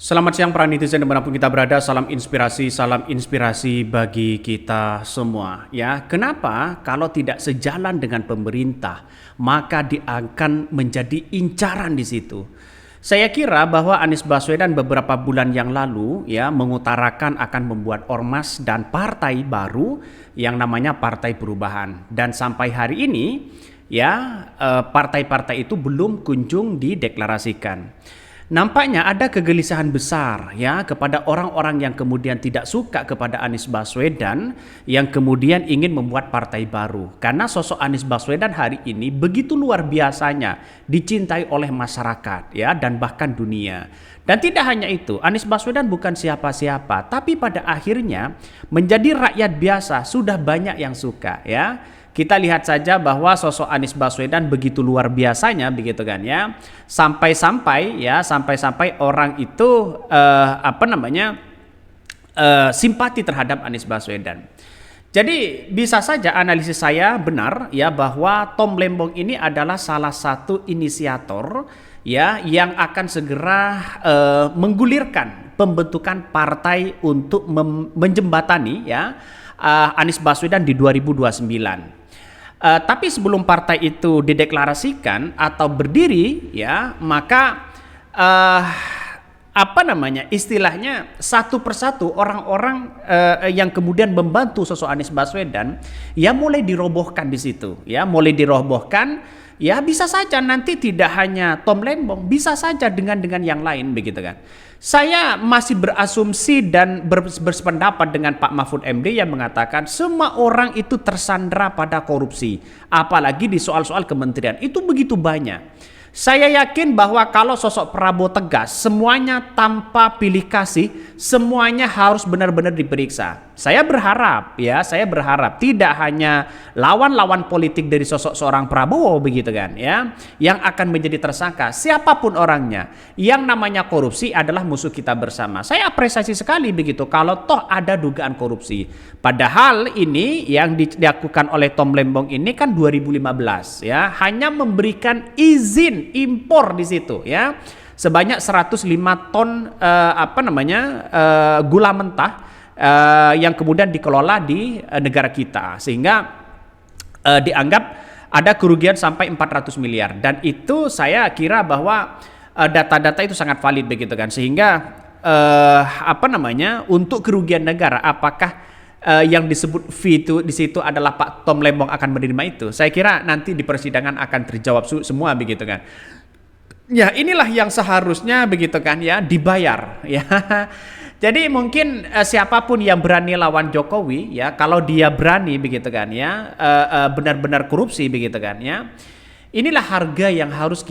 Selamat siang para netizen dimanapun kita berada, salam inspirasi bagi kita semua. Ya, kenapa kalau tidak sejalan dengan pemerintah, maka dia akan menjadi incaran di situ. Saya kira bahwa Anies Baswedan beberapa bulan yang lalu ya mengutarakan akan membuat ormas dan partai baru yang namanya Partai Perubahan. Dan sampai hari ini ya partai-partai itu belum kunjung dideklarasikan. Nampaknya ada kegelisahan besar ya kepada orang-orang yang kemudian tidak suka kepada Anies Baswedan yang kemudian ingin membuat partai baru. Karena sosok Anies Baswedan hari ini begitu luar biasanya dicintai oleh masyarakat ya dan bahkan dunia. Dan tidak hanya itu, Anies Baswedan bukan siapa-siapa, tapi pada akhirnya menjadi rakyat biasa sudah banyak yang suka ya. Kita lihat saja bahwa sosok Anies Baswedan begitu luar biasanya begitu kan ya. Sampai-sampai orang itu simpati terhadap Anies Baswedan. Jadi bisa saja analisis saya benar ya bahwa Tom Lembong ini adalah salah satu inisiator ya yang akan segera menggulirkan pembentukan partai untuk menjembatani ya Anies Baswedan di 2029. Tapi sebelum partai itu dideklarasikan atau berdiri ya maka istilahnya satu persatu orang-orang yang kemudian membantu sosok Anies Baswedan ya mulai dirobohkan di situ ya ya bisa saja nanti tidak hanya Tom Lembong, bisa saja dengan yang lain begitu kan. Saya masih berasumsi dan bersependapat dengan Pak Mahfud MD yang mengatakan semua orang itu tersandra pada korupsi, apalagi di soal-soal kementerian itu begitu banyak. Saya yakin bahwa kalau sosok Prabowo tegas, semuanya tanpa pilih kasih, semuanya harus benar-benar diperiksa. Saya berharap tidak hanya lawan-lawan politik dari sosok seorang Prabowo begitu kan ya, yang akan menjadi tersangka, siapapun orangnya. Yang namanya korupsi adalah musuh kita bersama. Saya apresiasi sekali begitu kalau toh ada dugaan korupsi. Padahal ini yang dilakukan oleh Tom Lembong ini kan 2015 ya, hanya memberikan izin impor di situ ya sebanyak 105 ton gula mentah yang kemudian dikelola di negara kita sehingga dianggap ada kerugian sampai 400 miliar dan itu saya kira bahwa data-data itu sangat valid begitu kan sehingga untuk kerugian negara apakah yang disebut fee itu di situ adalah Pak Tom Lembong akan menerima itu. Saya kira nanti di persidangan akan terjawab semua begitu kan. Ya inilah yang seharusnya begitu kan ya dibayar ya. Jadi mungkin siapapun yang berani lawan Jokowi ya kalau dia berani begitu kan ya benar-benar korupsi begitu kan ya. Inilah harga yang harus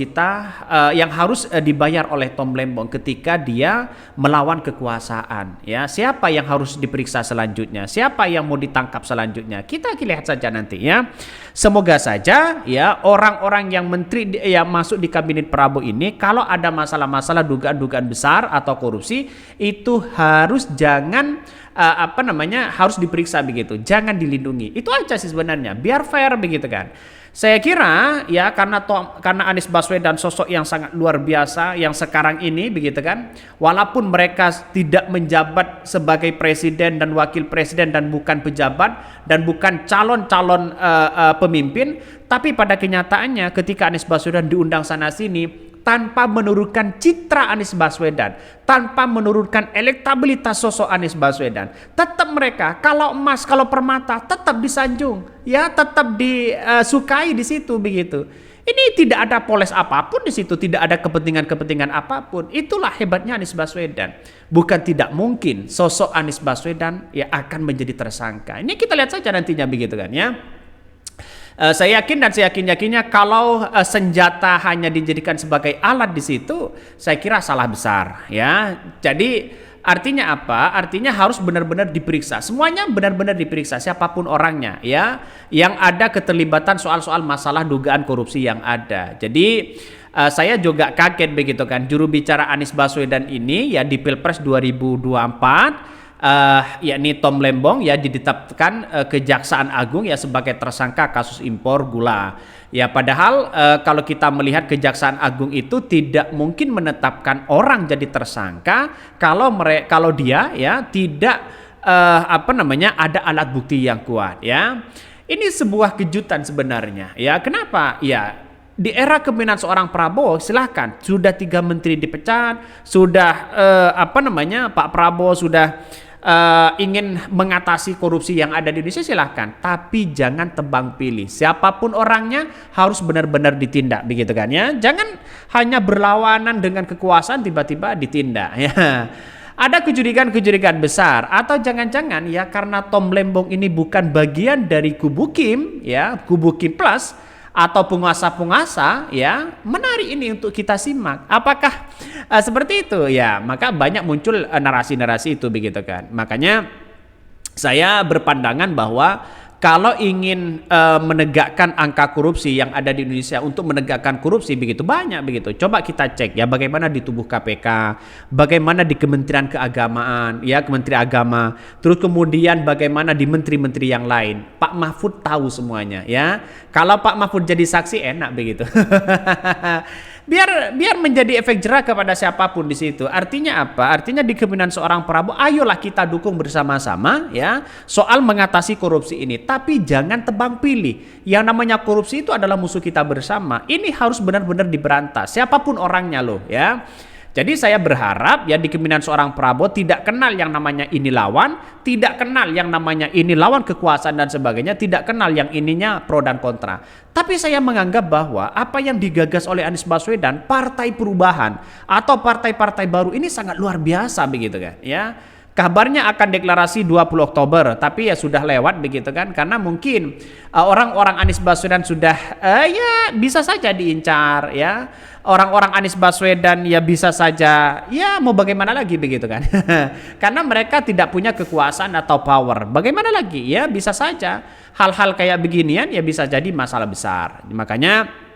dibayar oleh Tom Lembong ketika dia melawan kekuasaan ya. Siapa yang harus diperiksa selanjutnya? Siapa yang mau ditangkap selanjutnya? Kita lihat saja nanti ya. Semoga saja ya orang-orang yang menteri yang masuk di kabinet Prabowo ini kalau ada masalah-masalah dugaan-dugaan besar atau korupsi itu harus harus diperiksa begitu. Jangan dilindungi. Itu aja sih sebenarnya. Biar fair begitu kan. Saya kira ya karena Anies Baswedan sosok yang sangat luar biasa yang sekarang ini begitu kan walaupun mereka tidak menjabat sebagai presiden dan wakil presiden dan bukan pejabat dan bukan calon-calon pemimpin tapi pada kenyataannya ketika Anies Baswedan diundang sana sini tanpa menurunkan citra Anies Baswedan, tanpa menurunkan elektabilitas sosok Anies Baswedan. Tetap mereka kalau emas, kalau permata tetap disanjung, ya tetap disukai di situ begitu. Ini tidak ada poles apapun di situ, tidak ada kepentingan-kepentingan apapun. Itulah hebatnya Anies Baswedan. Bukan tidak mungkin sosok Anies Baswedan ya akan menjadi tersangka. Ini kita lihat saja nantinya begitu kan ya. Saya yakin dan saya yakinnya kalau senjata hanya dijadikan sebagai alat di situ, saya kira salah besar ya. Jadi artinya apa? Artinya harus benar-benar diperiksa. Semuanya benar-benar diperiksa siapapun orangnya ya. Yang ada keterlibatan soal-soal masalah dugaan korupsi yang ada. Jadi saya juga kaget begitu kan juru bicara Anies Baswedan ini ya di Pilpres 2024 yakni Tom Lembong ya ditetapkan Kejaksaan Agung ya sebagai tersangka kasus impor gula. Ya padahal kalau kita melihat Kejaksaan Agung itu tidak mungkin menetapkan orang jadi tersangka kalau dia ya tidak ada alat bukti yang kuat ya. Ini sebuah kejutan sebenarnya ya. Kenapa? Ya di era kepemimpinan seorang Prabowo silahkan sudah 3 menteri dipecat, sudah Pak Prabowo sudah ingin mengatasi korupsi yang ada di Indonesia silahkan, tapi jangan tebang pilih. Siapapun orangnya harus benar-benar ditindak begitu kan ya. Jangan hanya berlawanan dengan kekuasaan tiba-tiba ditindak ya. Ada kecurigaan-kecurigaan besar atau jangan-jangan ya karena Tom Lembong ini bukan bagian dari kubu Kim ya, kubu Kim Plus atau penguasa-penguasa ya, menarik ini untuk kita simak. Apakah seperti itu ya? Maka banyak muncul narasi-narasi itu begitu kan. Makanya saya berpandangan bahwa kalau ingin menegakkan angka korupsi yang ada di Indonesia, untuk menegakkan korupsi begitu banyak begitu. Coba kita cek ya bagaimana di tubuh KPK, bagaimana di Kementerian Keagamaan, ya Kementerian Agama, terus kemudian bagaimana di menteri-menteri yang lain. Pak Mahfud tahu semuanya ya. Kalau Pak Mahfud jadi saksi enak begitu. biar menjadi efek jerah kepada siapapun di situ. Artinya apa? Artinya di kepemimpinan seorang Prabowo, ayolah kita dukung bersama-sama ya soal mengatasi korupsi ini. Tapi jangan tebang pilih. Yang namanya korupsi itu adalah musuh kita bersama. Ini harus benar-benar diberantas. Siapapun orangnya loh ya. Jadi saya berharap ya di kepemimpinan seorang Prabowo tidak kenal yang namanya ini lawan, tidak kenal yang namanya ini lawan kekuasaan dan sebagainya, tidak kenal yang ininya pro dan kontra. Tapi saya menganggap bahwa apa yang digagas oleh Anies Baswedan, Partai Perubahan atau partai-partai baru ini sangat luar biasa begitu kan ya. Kabarnya akan deklarasi 20 Oktober, tapi ya sudah lewat begitu kan, karena mungkin orang-orang Anies Baswedan sudah ya bisa saja diincar ya. Orang-orang Anies Baswedan ya bisa saja ya mau bagaimana lagi begitu kan. Karena mereka tidak punya kekuasaan atau power. Bagaimana lagi ya, bisa saja hal-hal kayak beginian ya bisa jadi masalah besar. Makanya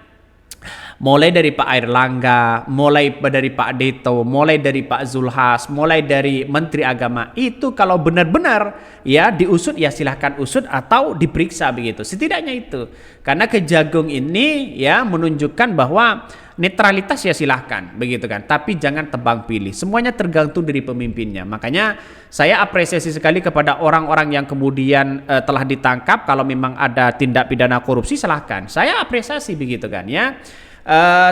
mulai dari Pak Airlangga, mulai dari Pak Deto, mulai dari Pak Zulhas, mulai dari Menteri Agama, itu kalau benar-benar ya diusut ya silahkan usut atau diperiksa begitu. Setidaknya itu. Karena Kejagung ini ya menunjukkan bahwa netralitas ya silahkan begitu kan, tapi jangan tebang pilih. Semuanya tergantung dari pemimpinnya. Makanya saya apresiasi sekali kepada orang-orang yang kemudian telah ditangkap. Kalau memang ada tindak pidana korupsi silahkan, saya apresiasi begitu kan ya.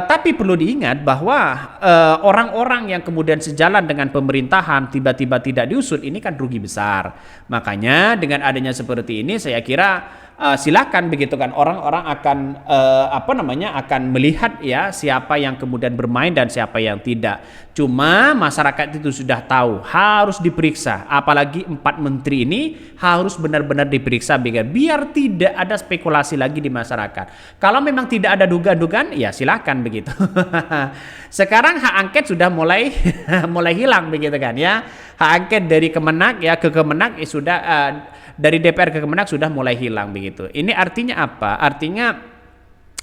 Tapi perlu diingat bahwa orang-orang yang kemudian sejalan dengan pemerintahan tiba-tiba tidak diusut, ini kan rugi besar. Makanya dengan adanya seperti ini saya kira silakan begitu kan, orang-orang akan akan melihat ya siapa yang kemudian bermain dan siapa yang tidak. Cuma masyarakat itu sudah tahu harus diperiksa, apalagi 4 menteri ini harus benar-benar diperiksa biar tidak ada spekulasi lagi di masyarakat. Kalau memang tidak ada dugaan-dugaan ya silakan begitu. Sekarang hak angket sudah mulai hilang begitu kan ya. Hak angket dari Kemenak ya ke Kemenak sudah dari DPR ke Kemenak sudah mulai hilang begitu. Ini artinya apa? Artinya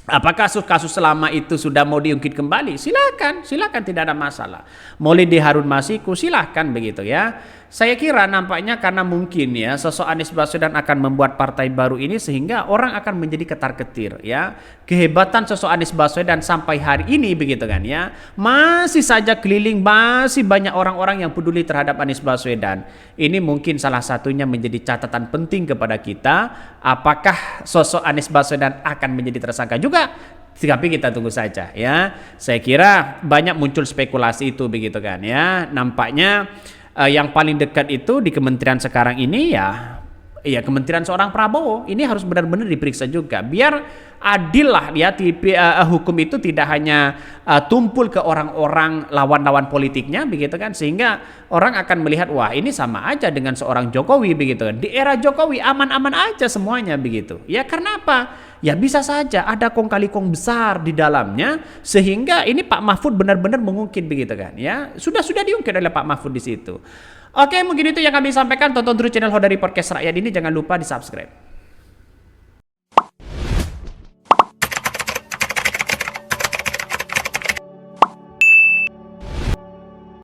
apakah kasus selama itu sudah mau diungkit kembali? Silakan tidak ada masalah. Mulai di Harun Masiku silakan begitu ya. Saya kira nampaknya karena mungkin ya sosok Anies Baswedan akan membuat partai baru ini sehingga orang akan menjadi ketar-ketir ya. Kehebatan sosok Anies Baswedan sampai hari ini begitu kan ya. Masih saja keliling, masih banyak orang-orang yang peduli terhadap Anies Baswedan. Ini mungkin salah satunya menjadi catatan penting kepada kita. Apakah sosok Anies Baswedan akan menjadi tersangka juga? Tapi kita tunggu saja ya. Saya kira banyak muncul spekulasi itu begitu kan ya. Nampaknya yang paling dekat itu di kementerian sekarang ini ya kementerian seorang Prabowo. Ini harus benar-benar diperiksa juga biar adil lah ya. Hukum itu tidak hanya tumpul ke orang-orang lawan-lawan politiknya begitu kan, sehingga orang akan melihat wah ini sama aja dengan seorang Jokowi begitu kan. Di era Jokowi aman-aman aja semuanya begitu ya. Karena apa? Ya bisa saja ada kong kali kong besar di dalamnya sehingga ini Pak Mahfud benar-benar mengungkit begitu kan ya. Sudah diungkit oleh Pak Mahfud di situ. Oke, mungkin itu yang kami sampaikan. Tonton terus channel Hodari Podcast Rakyat ini, jangan lupa di-subscribe.